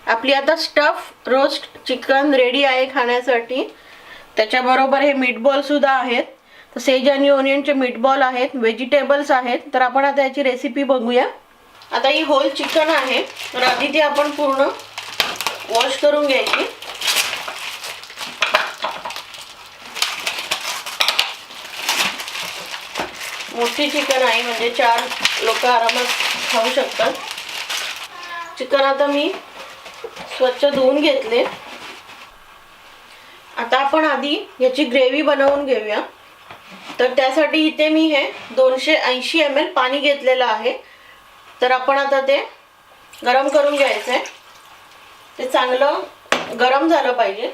आपली आता stuff roast chicken ready आहे खाण्यासाठी। त्याच्याबरोबर हे मीटबॉल सुद्धा आहेत। तर सेज आणि ओनियनचे मीटबॉल आहेत, व्हेजिटेबल्स आहेत। तर आपण आता याची रेसिपी बघूया। आता ही होल चिकन आहे, तर आधी ती आपण पूर्ण वॉश करून घ्यायची। मोठी चिकन आहे म्हणजे 4 लोक आरामात खाऊ शकतात। चिकन आता मी स्वच्छ धुवून घेतले। आता आपण आधी याची ग्रेव्ही बनवून घेऊया। तर त्यासाठी इथे मी हे 280 ml पाणी घेतलेलं आहे। तर आपण आता ते गरम करून घ्यायचं आहे। ते चांगलं गरम झालं पाहिजे।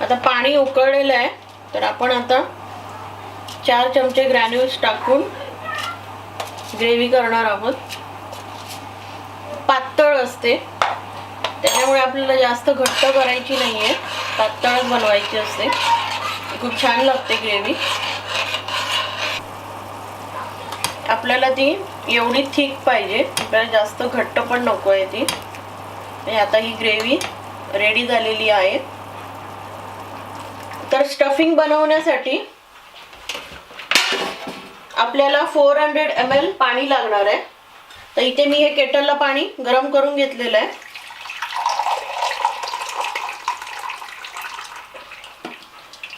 आता पाणी उकळलेलं आहे, तर आपण आता 4 चमचे ग्रॅन्युल्स टाकून ग्रेव्ही करणार आहोत। पातळ असते, त्यामुळे आपल्याला जास्त घट्ट करायची नाहीये, पातळच बनवायची असते। खूप छान लागते ग्रेव्ही। आपल्याला ती एवढी थिक पाहिजे, आपल्याला जास्त घट्ट पण नको आहे ती। आता ही ग्रेव्ही रेडी झालेली आहे। तर स्टफिंग बनवण्यासाठी आपल्याला 400 ml पाणी लागणार आहे। तर इथे मी हे केटलला पाणी गरम करून घेतलेलं आहे।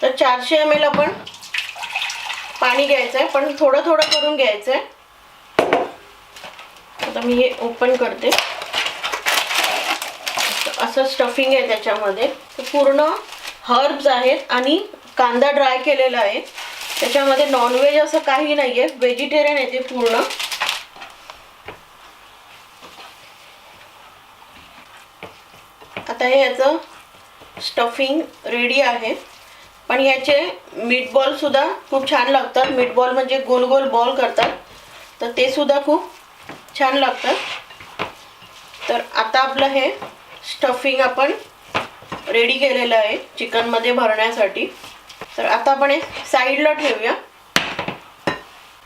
तर 400 ml आपण पाणी घ्यायचं आहे, पण थोडं थोडं करून घ्यायचं आहे। आता मी हे ओपन करते। असं स्टफिंग आहे त्याच्यामध्ये। तर पूर्ण हर्ब्स आहेत आणि कांदा ड्राय केलेला आहे। त्याच्यामध्ये नॉनव्हेज असं काही नाहीये, व्हेजिटेरियन आहे ते पूर्ण। आता हे याचं स्टफिंग रेडी आहे। पण याचे मीटबॉल सुद्धा खूप छान लागतात। मीटबॉल म्हणजे गोल गोल बॉल करतात, तर ते सुद्धा खूप छान लागतात। तर आता आपलं हे स्टफिंग आपण रेडी केलेलं आहे चिकन मध्ये भरण्यासाठी। तर आता आपण हे साईडला ठेवूया।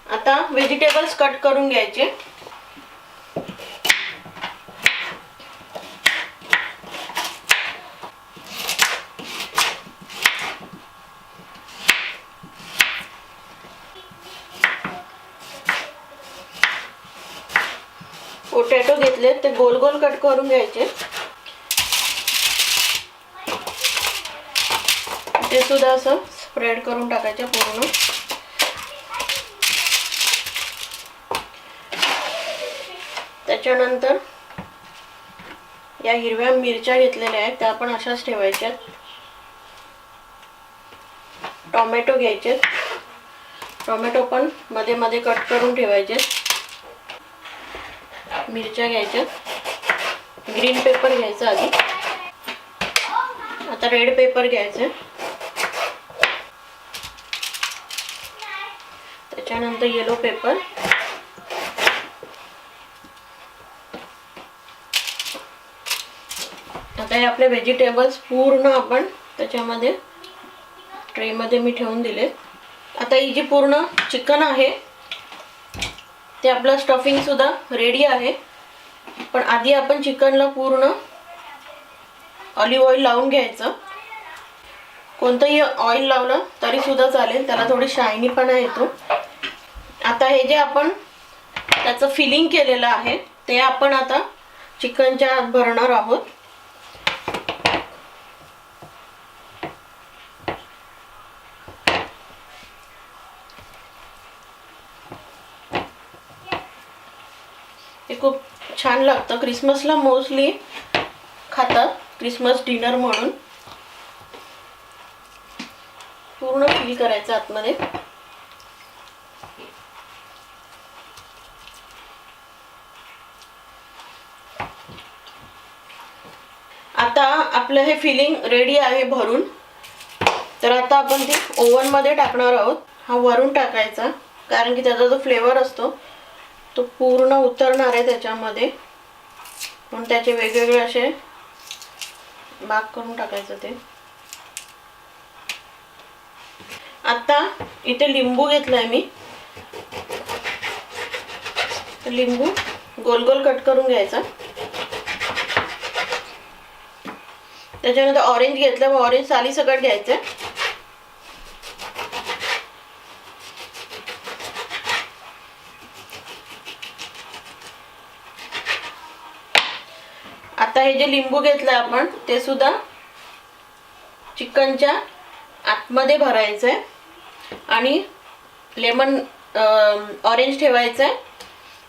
आता व्हेजिटेबल्स कट करून घ्यायचे। पोटॅटो घेतले, ते गोल गोल कट करून घ्यायचे। ते सुद्धा असं स्प्रेड करून टाकायचे पूर्ण। त्याच्यानंतर या हिरव्या मिरच्या घेतलेल्या आहेत, त्या आपण अशाच ठेवायच्या। टोमॅटो घ्यायचे, टोमॅटो पण मध्ये मध्ये कट करून ठेवायचे। मिरच्या घ्यायच्या, ग्रीन पेपर घ्यायचा आधी। आता रेड पेपर घ्यायचे, त्याच्यानंतर येलो पेपर, आता हे आपले व्हेजिटेबल्स पूर्ण आपण त्याच्यामध्ये ट्रे मध्ये मी ठेवून दिले। आता ही जी पूर्ण चिकन आहे ते आपलं स्टफिंग सुद्धा रेडी आहे। पण आधी आपण चिकनला पूर्ण ऑलिव्ह ऑइल लावून घ्यायचं। कोणतंही ऑइल लावलं तरी सुद्धा चालेल, त्याला थोडी शायनीपणा येतो। आता हे जे आपण त्याचं फिलिंग केलेलं आहे ते आपण आता चिकनच्या आत भरणार आहोत। हे खूप छान लागतं। क्रिसमसला मोस्टली खातात, क्रिसमस डिनर म्हणून। पूर्ण फिल करायचं आतमध्ये। आता आपलं हे फिलिंग रेडी आहे भरून। तर आता आपण ते ओव्हन मध्ये टाकणार आहोत। हा वरून टाकायचा, कारण की त्याचा जो फ्लेवर असतो तो पूर्ण उतरणार आहे त्याच्यामध्ये, म्हणून त्याचे वेगवेगळे असे भाग करून टाकायचं ते। आता इथे लिंबू घेतलाय मी, लिंबू गोल गोल कट करून घ्यायचा। त्याच्यानंतर ऑरेंज घेतलं, ऑरेंज साली सकट घ्यायचं. आता हे जे लिंबू घेतलं आपण ते सुद्धा चिकनच्या आतमध्ये भरायचं आहे आणि लेमन ऑरेंज ठेवायचं आहे.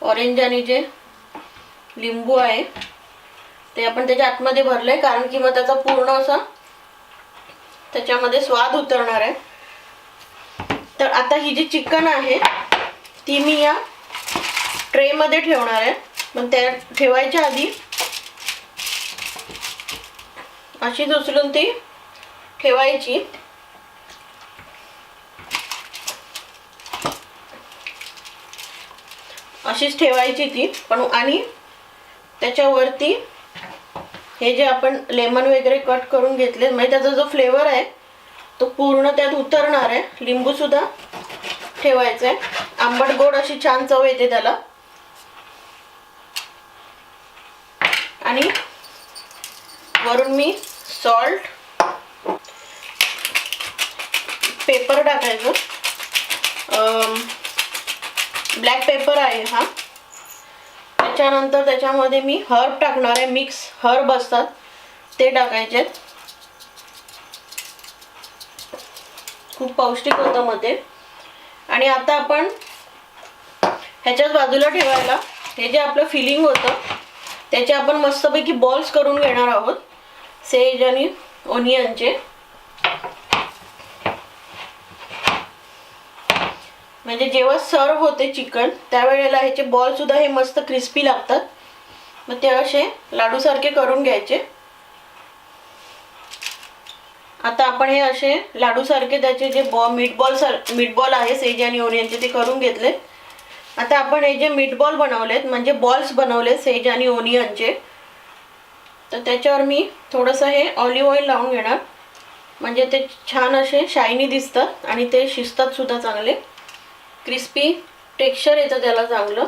ऑरेंज आणि जे लिंबू आहे ते आपण त्याच्या आतमध्ये भरलंय, कारण की मग त्याचा पूर्ण असा त्याच्यामध्ये स्वाद उतरणार आहे. तर आता ही जी चिकन आहे ती मी या ट्रेमध्ये ठेवणार आहे. पण त्या ठेवायच्या आधी अशी उचलून ती ठेवायची. अशीच ठेवायची ती पण. आणि त्याच्यावरती हे जे आपण लेमन वगैरे कट करून घेतले, म्हणजे त्याचा जो फ्लेवर आहे तो पूर्ण त्यात उतरणार आहे. लिंबू सुद्धा ठेवायचं आहे. आंबट गोड अशी छान चव येते त्याला. आणि वरून मी सॉल्ट, पेपर टाकायचं. ब्लॅक पेपर आहे हा. त्याच्यानंतर त्याच्यामध्ये मी हर्ब टाकणार आहे. मिक्स हर्ब असतात ते टाकायचे. खूप पौष्टिक होतं मग ते. आणि आता आपण ह्याच्याच बाजूला ठेवायला हे जे आपलं फिलिंग होतं त्याचे आपण मस्तपैकी बॉल्स करून घेणार आहोत, सेज आणि ओनियनचे. म्हणजे जेव्हा सर्व होते चिकन त्यावेळेला ह्याचे बॉल सुद्धा हे मस्त क्रिस्पी लागतात. मग ते असे लाडू सारखे करून घ्यायचे. आता आपण हे असे लाडू सारखे त्याचे जे मीटबॉल आहे सेज आणि ओनियनचे ते करून घेतले. आता आपण हे जे मीटबॉल बनवलेत म्हणजे बॉल्स बनवले सेज आणि ओनियनचे, तर त्याच्यावर मी थोडंसं हे ऑलिव्ह ऑइल लावून घेणार. म्हणजे ते छान असे शायनी दिसतात आणि ते शिजतात सुद्धा चांगले. क्रिस्पी टेक्स्चर येतं त्याला चांगलं.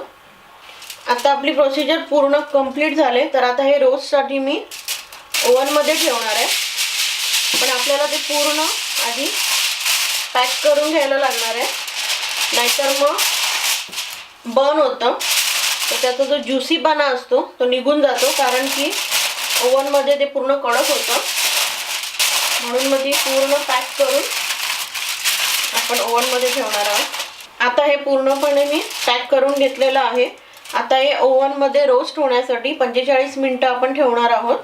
आता आपली प्रोसिजर पूर्ण कंप्लीट झाले. तर आता हे रोस्टसाठी मी ओव्हनमध्ये ठेवणार आहे. पण आपल्याला ते पूर्ण आधी पॅक करून घ्यायला लागणार आहे, नाहीतर मग बर्न होतं. तर त्याचा जो ज्युसीपणा असतो तो निघून जातो, कारण की ओव्हनमध्ये ते पूर्ण कडक होतं. म्हणून मग ती पूर्ण पॅक करून आपण ओव्हनमध्ये ठेवणार आहोत. आता हे पूर्णपणे मी पॅक करून घेतलेलं आहे. आता हे ओव्हनमध्ये रोस्ट होण्यासाठी 45 मिनिटं आपण ठेवणार आहोत.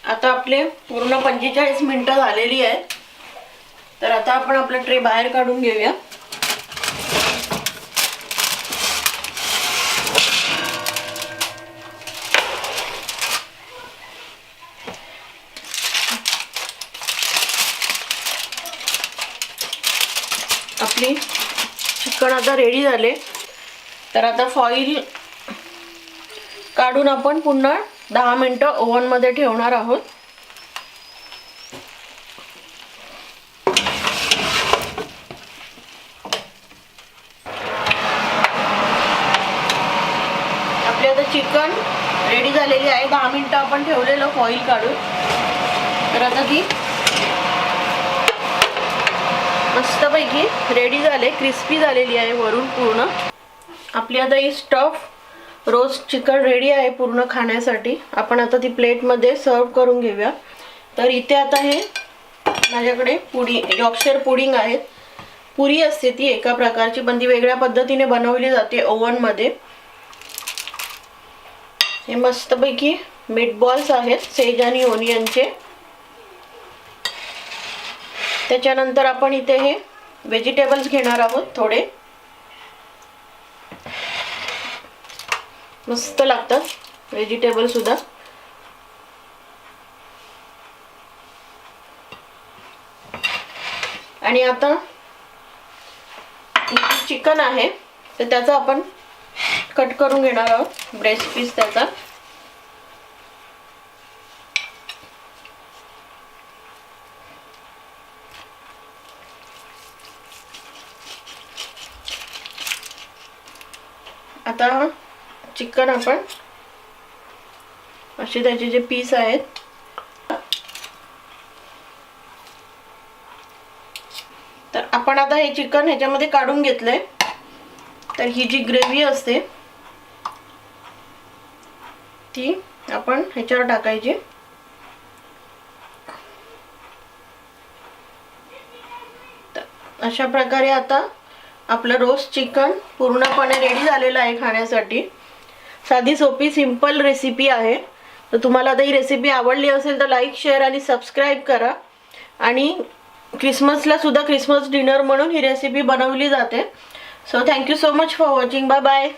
आता आपले पूर्ण 45 मिनिटं झालेली आहेत. तर आता आपण आपला ट्रे बाहेर काढून घेऊया. आपली चिकन आता रेडी झाले. तर आता फॉईल काढून आपण पुन्हा 10 मिनिटं ओव्हनमध्ये ठेवणार आहोत. आपली आता चिकन रेडी झालेली आहे. 10 मिनिटं आपण ठेवलेलं फॉईल काढून. तर आता ती मस्तपैकी रेडी झाले, क्रिस्पी झालेली आहे वरून पूर्ण. आपली आता ही स्टफ रोस्ट चिकन रेडी आहे पूर्ण खाण्यासाठी. आपण आता ती प्लेटमध्ये सर्व करून घेऊया. तर इथे आता हे माझ्याकडे यॉर्कशायर पुडिंग आहे. पुरी असते ती एका प्रकारची, पण ती वेगळ्या पद्धतीने बनवली जाते ओव्हनमध्ये. हे मस्तपैकी मीटबॉल्स आहेत सेज आणि ओनियनचे. त्याच्यानंतर आपण इथे हे व्हेजिटेबल्स घेणार आहोत थोडे. मस्त लागतात व्हेजिटेबल सुद्धा. आणि आता चिकन आहे तर त्याचा आपण कट करून घेणार आहोत, ब्रेस्ट पीस त्याचा. आता चिकन आपण असे त्याचे जे पीस आहेत तर आपण आता हे चिकन ह्याच्यामध्ये काढून घेतलंय. तर ही जी ग्रेव्ही असते ती आपण ह्याच्यावर टाकायची. तर अशा प्रकारे आता आपलं रोस्ट चिकन पूर्णपणे रेडी झालेलं आहे खाण्यासाठी. साधी सोपी सिंपल रेसिपी आहे. तर तुम्हाला आता ही रेसिपी आवडली असेल तर लाईक, शेअर आणि सबस्क्राईब करा. आणि क्रिसमसला सुद्धा क्रिसमस डिनर म्हणून ही रेसिपी बनवली जाते. So thank you so much for watching. Bye bye.